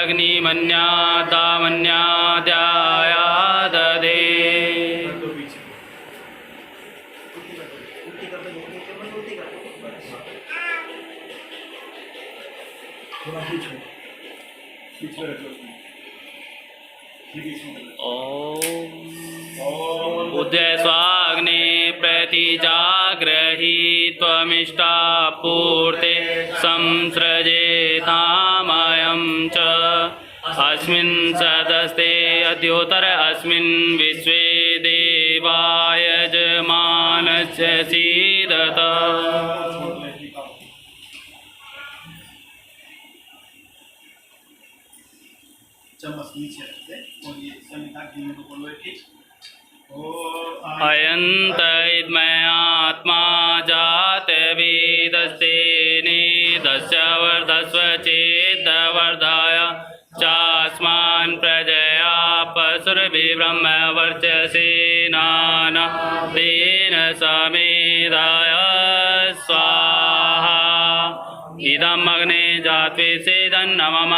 अग्निमन्यादामन्याद्याया दधे। उद्यस्वाग्ने प्रतिजाग्रही त्वमिष्टापूर्ते संसृजेतामयं च अस्मिन् सदस्ते अद्योतर अस्मिन् विश्वे देवा यजमानस्य सीदत। चम्मच नीचे रखते और ये संहिता की को बोलो ठीक। अयंत इद्मयात्मा जात वेदस्तेने दस्य वर्धस्व चेद्वर्धाय चास्मान् प्रजया पशुर्भिब्रह्म वर्चसेनाना तेन समेधाय स्वाहा इदम् अग्ने जात्वे सेदन्नमः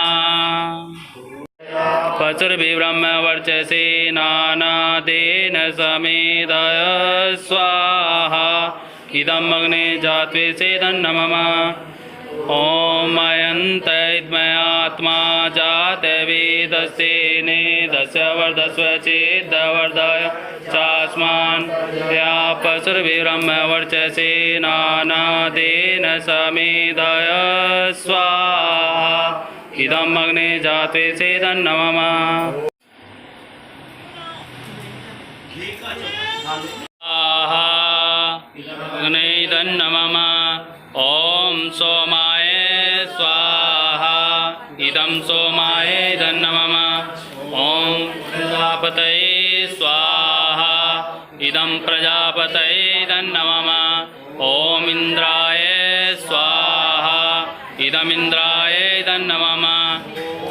पशुर्भिब्रह्म वर्चसेनानादेन समेधाय स्वाहा इदम् अग्ने जात्वे सेदन्नमः। ॐ अयन्त इद्मयात्मा जात वेदस्तेने दस्य वर्धस्व चेद्वर्धाय चास्मान् या पशुर्भिब्रह्म वर्चसेनानादेन समेधाय स्वाहा इदम् अग्ने जात्वे सेदन्नमः। अग्नेदन्नमः। ॐ सोमाय स्वाहा इदं सोमाय दन्नमः। ॐ प्रजापतये स्वाहा इदं प्रजापतये दन्नमः। ॐ इन्द्राय स्वाहा इदमिन्द्राय दन्नमः।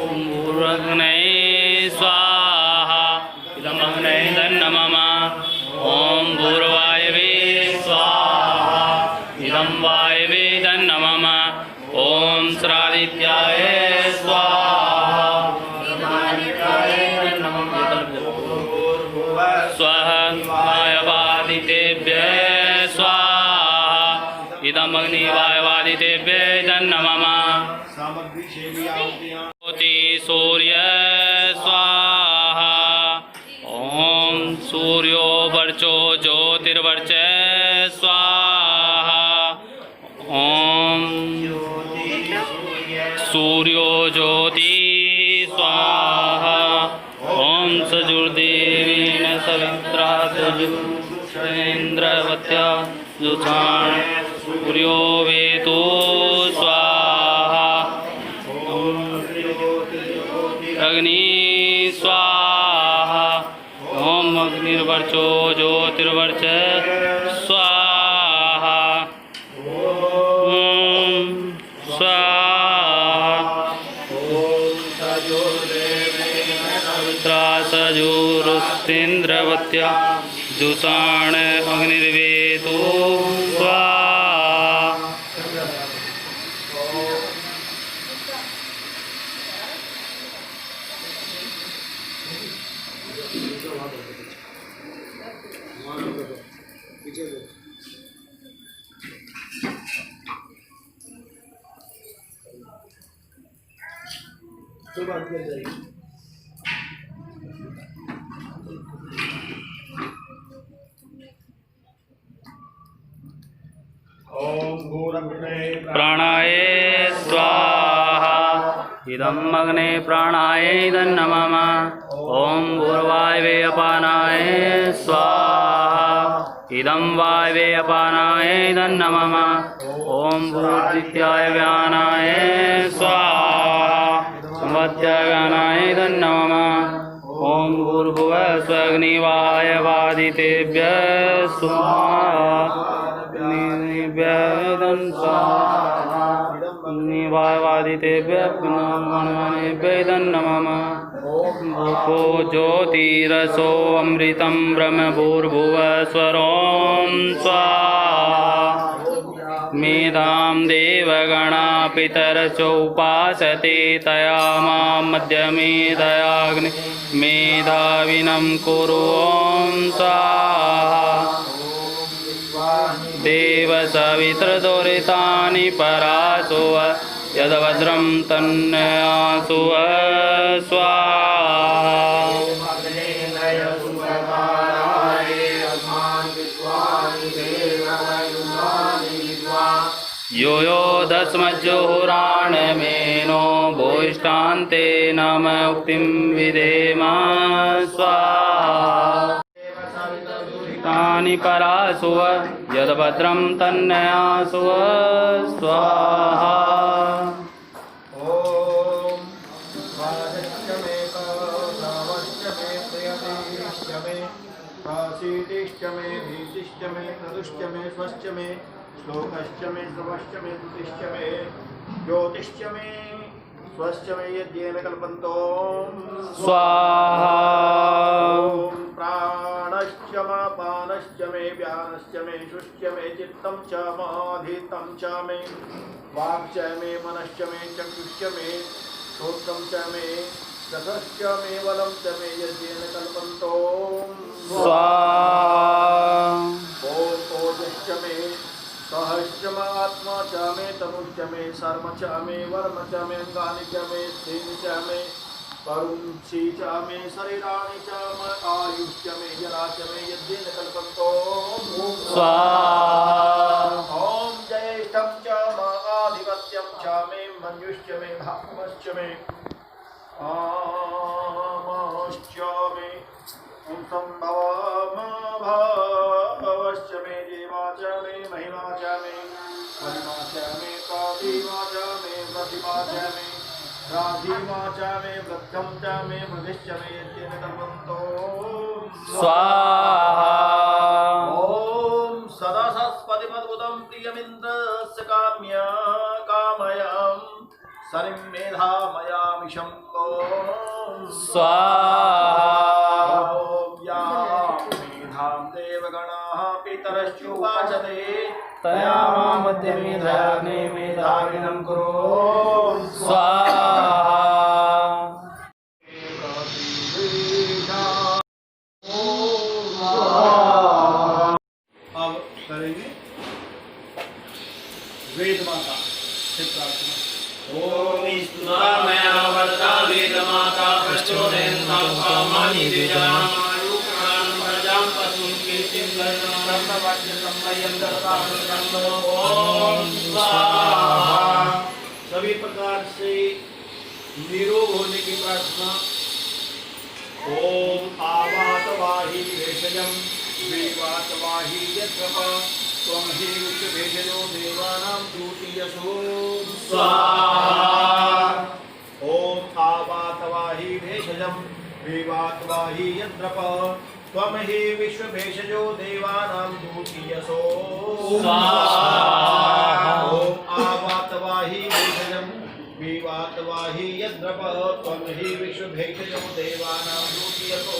ॐ भूरग्नये स्वाहा इदमग्नये दन्नमः। ॐ भूर्वायवे स्वाहा इदं वायवे दन्नमः। ॐ श्रादित्याय स्वाहा स्वः वायवादितेभ्यः स्वाहा इदमग्निवायवादितेभ्यः दन्नमः। ज्योति सूर्य स्वाहा ॐ सूर्यो वर्चो ज्योतिर्वर्च स्वाहा ॐ सूर्यो ज्योति स्वाहा ॐ सजुर्देवेन सवित्रा सजुषेन्द्रवत्या जुषाण सूर्यो वेतो स्वाहा अग्नि स्वाहा ॐ अग्निर्वर्चो ज्योति अर्च स्वाहा ॐ स्वाहा सजुरुस्तेन्द्रवत्या जुषाण अग्निर्वेदो स्वाहा प्राणाय स्वाहा इदं अग्ने प्राणाय इदं नमः ॐ भूर्वायवे अपानाय स्वाहा इदं वायवे अपानाय इदं नमः ॐ भूर्दित्याय व्यानाय स्वाहा संवत्याय व्यानाय इदं नमः ॐ भूर्भुवः स्वग्निवाय वादितेभ्यः स्वाहा निवेदन निवादितेभ्यः नमः भूपो ज्योतिरसो अमृतं ब्रह्म भूर्भुवः स्वरों स्वाहा मेधां देवगणा पितरचोपासते तया मां मध्यमेधयाग्नि मेधाविनं कुरु ॐ स्वाहा देव सवितृदुरितानि परासो यद्भद्रं तन्नयासु स्वाहा यो यो दस्मज्जुहुराणमेनो भोष्टान्ते नम उक्तिं विधेम स्वाहा तानि परासु यद्भद्रं तन्नयासु स्वाहा शीतिश्च मे भीतिश्च मे प्रदुश्च मे स्वश्च मे श्लोकश्च मे श्रवश्च मे तुतिश्च मे ज्योतिश्च मे स्वश्च मे यद्येन कल्पन्तो स्वाहा प्राणश्च पानश्च मे व्यानश्च मे शुश्च मे चित्तं च माधितं च मे वाक् च मे मनश्च मे चक्षुश्च मे श्रोत्रं च मे रसश्च मे बलं च मे यद्येन कल्पन्तो स्वाहा ॐ ओजश्च मे सहश्च आत्मा च मे तनुश्च मे शर्म च मे वर्म च मे अंगानि च मे स्त्रीणि च मे परुंसि च मे शरीराणि च मे आयुश्च मे जरा च मे यद्येन कल्पन्तो स्वाहा ॐ ज्येष्ठं च आधिपत्यं च मे मञ्जुश्च मे भामश्च मे आमश्च मे संभवश्च मे देवा च मे महिमा च मे महिमा च मे प्रतिमा च मे प्रतिमा च मे राधिमा च मे वृद्धं च मे मृगिश्च मे यद्येन कल्पन्तो स्वाहा ॐ सदा सस्पतिमद्भुतं प्रियमिन्द्रस्य कामयं सरिं मेधामयामिषं स्वाहा मेधां देवगणाः पितरश्चुवाचते तया मां मध्यमेधाग्ने मेधाविनं कुरु स्वाहा अब करेंगे वेद माता से प्रार्थना। ओम स्तुतामया वरदा वेद माता प्रचोदयन्तां कामानि द्विजामायुक्तान् प्रजां पशुं कीर्तिं ब्रह्मवाक्य सम्मयं दत्तां ओम स्वाहा। सभी प्रकार से निरोग होने की प्रार्थना। ओम आवातवाही भेषजं विवातवाही यत्रपा त्वं हि उच्चभेषजो देवानां द्वितीयसो स्वाहा। ओम आवातवाही भेषजं विवातवाही यत्रपा त्वं हि विश्वभेषजो देवानां दूतीयसो स्वाहा। ॐ आवातवाहि भेषजं विवातवाहि यद्रप त्वं हि विश्वभेषजो देवानां दूतीयसो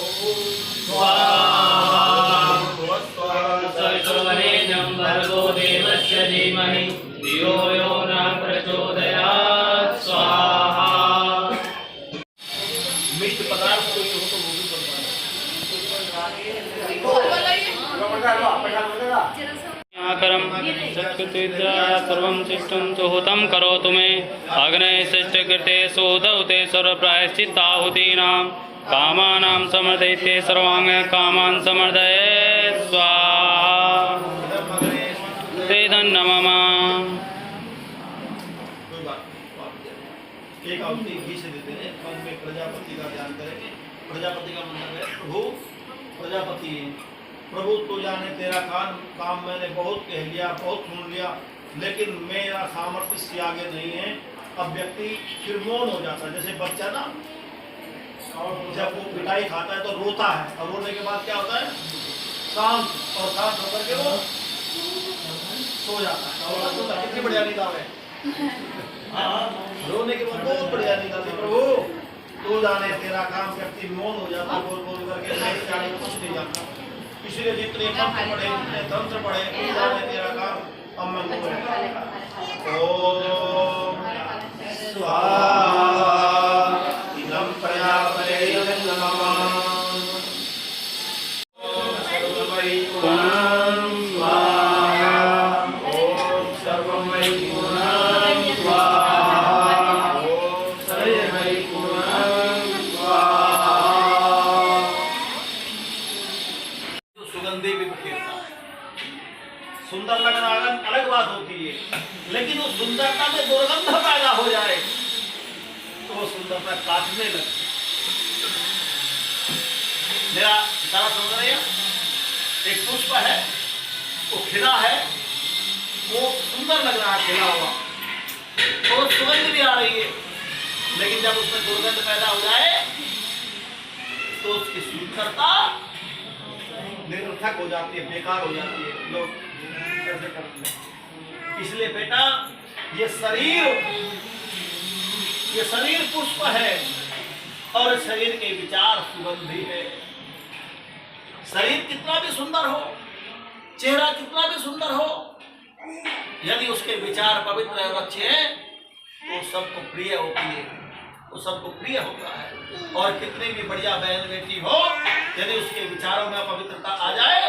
सवितुर्वरेण्यं भर्गो देवस्य धीमहि धियो यो न प्रचोदयात् स्वाहा। मिष्ट पदार्थ कोई हो तो वो भी बनवाना। करम सत्कृत्या सर्वं शिष्टं सुहृतं करोतु मे अग्नये सृष्टिकृते सुदौते सर्वप्रायश्चित्ताहुतीनां कामानां समर्दयिते सर्वांग कामान् समर्दये स्वाहा। ते धन्नमः। कोई बात नहीं, एक आहुति घी से देते हैं। मन में प्रजापति का ध्यान करेंगे। प्रजापति का मतलब है प्रभु प्रजापति। प्रभु तो जाने तेरा काम मैंने बहुत कह लिया, बहुत सुन लिया, लेकिन मेरा सामर्थ्य इससे आगे नहीं है। अब व्यक्ति फिर मौन हो जाता है। जैसे बच्चा ना जब वो मिठाई खाता है तो रोता है, और रोने के बाद क्या होता है, शांत होकर के वो सो जाता है। कितनी बढ़िया नींद आवे। रोने के बाद बहुत बढ़िया नींद आती। प्रभु तू जाने तेरा काम, व्यक्ति मौन हो जाता, बोल बोल करके नहीं जाने कुछ नहीं जाता। इसलिए जितने मंत्र पढ़े, जितने तंत्र पढ़े, तू जाने तेरा काम हम मन को ओम स्वाहा इदं प्रजापते नमः। ओम सर्वमयि पूर्णं स्वाहा। ओम सर्वमयि पूर्णं स्वाहा। ओम सर्वमयि पूर्णं स्वाहा। सुगंधि भी बिखेरता है। सुंदर लगना अलग बात होती है, लेकिन उस सुंदरता में दुर्गंध पैदा हो जाए तो वो सुंदरता काटने लगती। मेरा सारा समझ रहे हैं, एक पुष्प है, वो खिला है, वो सुंदर लग रहा है खिला हुआ, और सुगंध भी आ रही है, लेकिन जब उसमें दुर्गंध पैदा हो जाए तो उसकी सुंदरता निरर्थक हो जाती है, बेकार हो जाती है। लोग कैसे करते हैं। इसलिए बेटा ये शरीर पुष्प है, और शरीर के विचार सुगंधी है। शरीर कितना भी सुंदर हो, चेहरा कितना भी सुंदर हो, यदि उसके विचार पवित्र और अच्छे हैं तो सबको प्रिय होती है, वो सबको प्रिय होता है। और कितनी भी बढ़िया बहन बेटी हो, यदि उसके विचारों में अपवित्रता आ जाए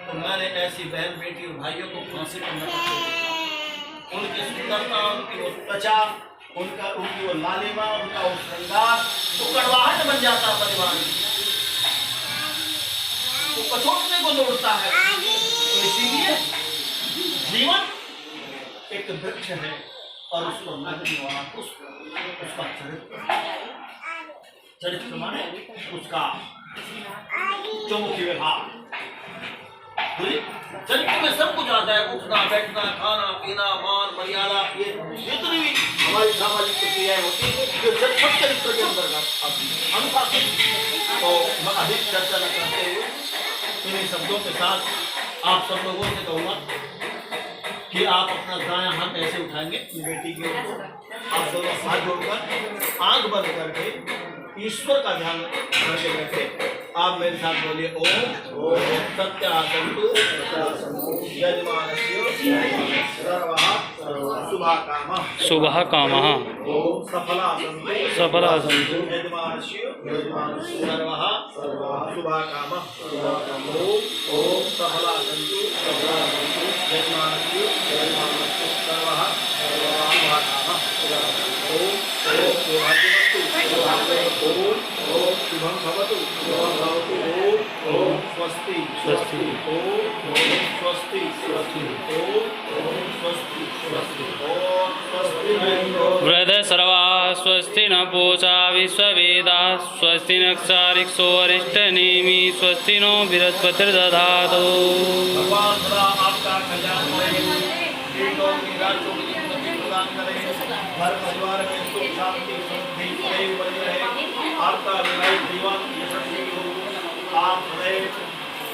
तो मैंने ऐसी बहन बेटी और भाइयों को फांसी पर लटक के देखा। उनकी सुंदरता, उनकी वो त्वचा, उनकी वो लालिमा, उनका वो श्रृंगार, वो कड़वाहट बन जाता है परिवार में, वो पछोटने को दौड़ता है। तो इसीलिए जीवन एक वृक्ष है, और उसको लगने वाला पुष्प उसका चरित्र माने उसका चौमुखी व्यवहार। चरित्र में सब कुछ आता है, उठना बैठना, खाना पीना, मान मर्यादा, ये जितनी भी हमारी सामाजिक प्रक्रियाएं होती है जो सब चरित्र के अंतर्गत आती है, अनुशासित। तो मैं अधिक चर्चा न करते हुए इन्हीं शब्दों के साथ आप सब लोगों से कहूँगा कि आप अपना दायां हाथ ऐसे उठाएंगे बेटी के ऊपर, आप दोनों हाथ जोड़कर आंख बंद करके ईश्वर का ध्यान करके बैठे। आप मेरे साथ बोलिए ओम सत्यासंतु यजमानस्य सर्वः शुभकामः शुभकामः ओम सफलासंतु यजमानस्य सर्वः शुभकामः ओम सफलासंतु यजमानस्य सर्वः शुभकामः ओम शुभं भवतु ओम स्वस्ति स्वस्ति ओम स्वस्ति स्वस्ति ओम स्वस्ति स्वस्ति ओम स्वस्ति वृद सर्वा स्वस्ति न पूषा विश्ववेदा स्वस्ति नक्षारिक्षो अरिष्टनेमि स्वस्ति नो बृहस्पतिर्दधातु। भगवान सदा आपका कल्याण करें, पेटों की रातों की उन्नति प्रदान करें, घर परिवार में सुख शांति समृद्धि सदैव बनी रहे, आपका विवाहित जीवन यशस्वी हो, आप सदैव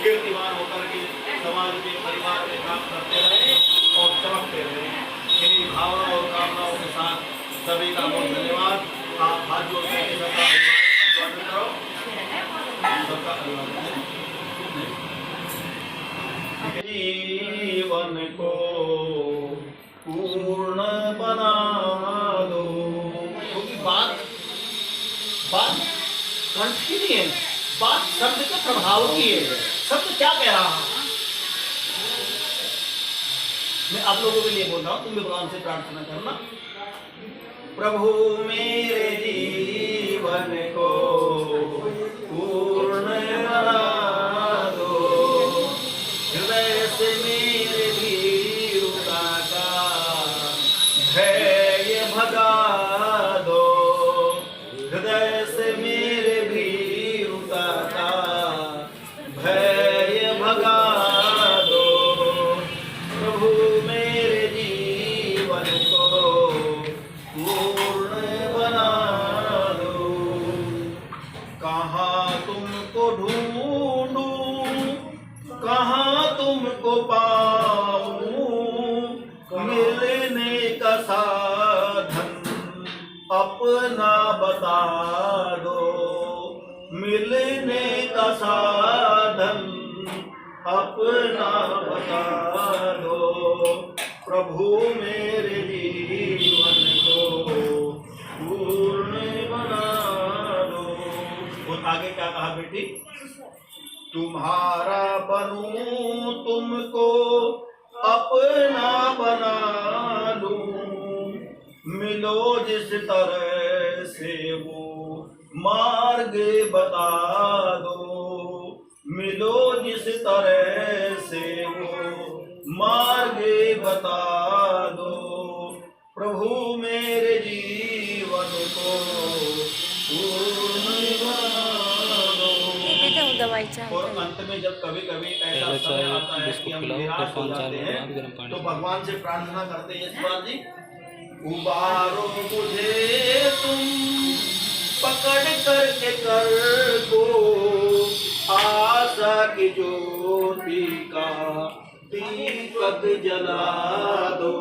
कीर्तिमान होकर के समाज के परिवार में काम करते रहे और चमकते रहे। इन्हीं भावना और कामनाओं के साथ सभी का बहुत धन्यवाद। आप हाथ जोड़ के सबका अभिवादन करो, सबका अभिवादन। जीवन को पूर्ण बना दो। क्योंकि बात कंठ की नहीं है, बात शब्द के प्रभाव की है। शब्द क्या कह रहा है? मैं आप लोगों के लिए बोल रहा हूं, तुम भी भगवान से प्रार्थना करना। प्रभु मेरे जीवन को पूर्ण बना दो, हृदय से मेरे भीरुता का भय भगा दो, हृदय से मेरे भीरुता का भय भगा दो। प्रभु मेरे जीवन को पूर्ण बना दो। कहाँ तुमको ढूंढूं, कहाँ तुमको पाऊं, मिलने का साधन अपना बता दो, मिलने का साधन अपना बता दो। प्रभु मेरे जीवन को पूर्ण बना दो। और आगे क्या कहा बेटी? तुम्हारा बनूं, तुमको अपना बना लूं, मिलो जिस तरह से वो मार्ग बता दो, मिलो जिस तरह से वो मार्ग बता दो। प्रभु मेरे जीवन को पूर्ण बना दो। और अंत में जब कभी कभी ऐसा समय आता है कि हम निराश हो जाते हैं, तो भगवान से प्रार्थना करते हैं, ईश्वर जी उबारो मुझे तुम पकड़ करके कर को, आशा की ज्योति का दीपक जला दो,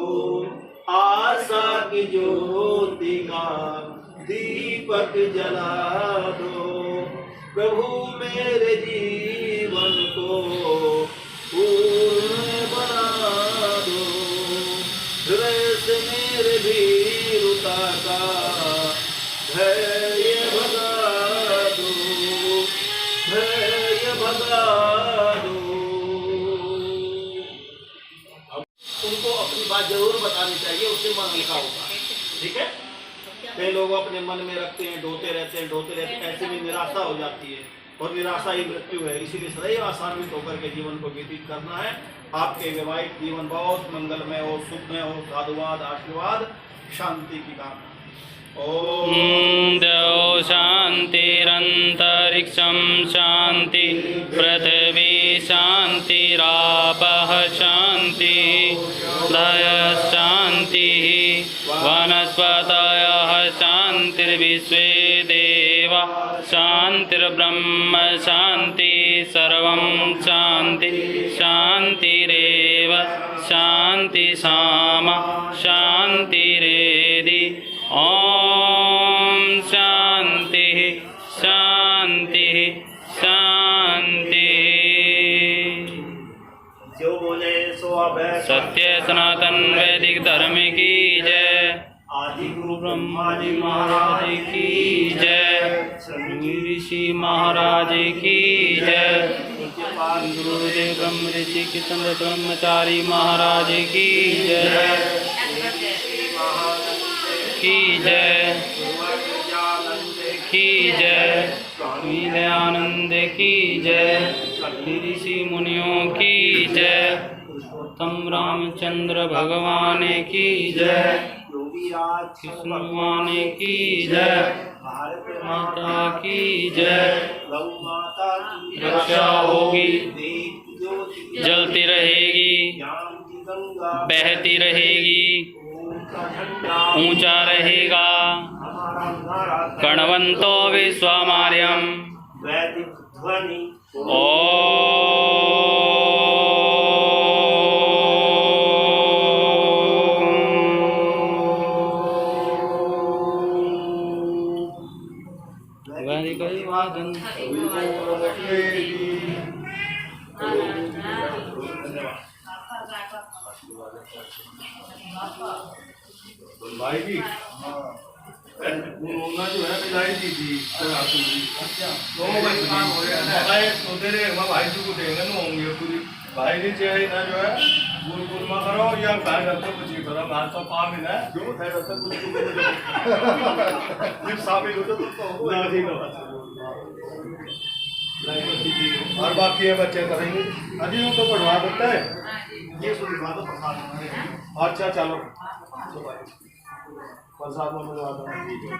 आशा की ज्योति का दीपक जला दो। प्रभु मेरे जीवन को पूर्ण बना दो, हृदय से मेरे भीरुता का भय भगा दो, भय भगा दो। अब तुमको अपनी बात जरूर बतानी चाहिए, उससे मन हल्का होगा। ठीक है? कई लोग अपने मन में रखते हैं, ढोते रहते हैं, ऐसे में निराशा हो जाती है और निराशा ही मृत्यु है। इसीलिए सदैव आसान्वित होकर के जीवन को व्यतीत करना है। आपके वैवाहिक जीवन बहुत मंगलमय हो, सुखमय हो। साधुवाद, आशीर्वाद, शांति की कामना। ओम देव शांतिरंतरिक्षं शांति, पृथ्वी शांतिरापः शांति, दय शांति, वनस्पतयः शांतिर्विश्वे देवा शांतिर्ब्रह्म शांति, सर्वं शांति शांतिरेव शांति सामा शांतिरेधि। ओम शांति शांति शांति। जो बोले सो अभय। सत्य सनातन वैदिक धर्म की जय। आदि गुरु ब्रह्मा जी महाराज की जय। ऋषि महाराज की जय। गुरुदेव ब्रह्म ऋषि किशन ब्रह्मचारी महाराज की जय की जय की जय। स्वामी दयानंद की जय। ऋषि मुनियों की जय। तम रामचंद्र भगवान की जय। कृष्ण भगवान की जय। माता की जय। रक्षा होगी, जलती रहेगी, बहती रहेगी, ऊंचा रहेगा। गणवंतो विश्वमार्यम। ओम। वैदिक अभिवादन भाई जी उन्होंने जो है पिलाई दी थी तो बस काम हो गया है सोते रहे भाई जी को देंगे ना होंगे पूरी भाई जी चाहिए ना जो है गुल में करो या भाई रहते कुछ ही करो बात तो काम ही ना जो है रहते कुछ सिर्फ साबित हो तो ना ठीक है और बाकी है बच्चे करेंगे अजी वो तो पढ़वा देता है ये सुनवा दो प्रसाद अच्छा चलो प्रसाद में मिलवा दो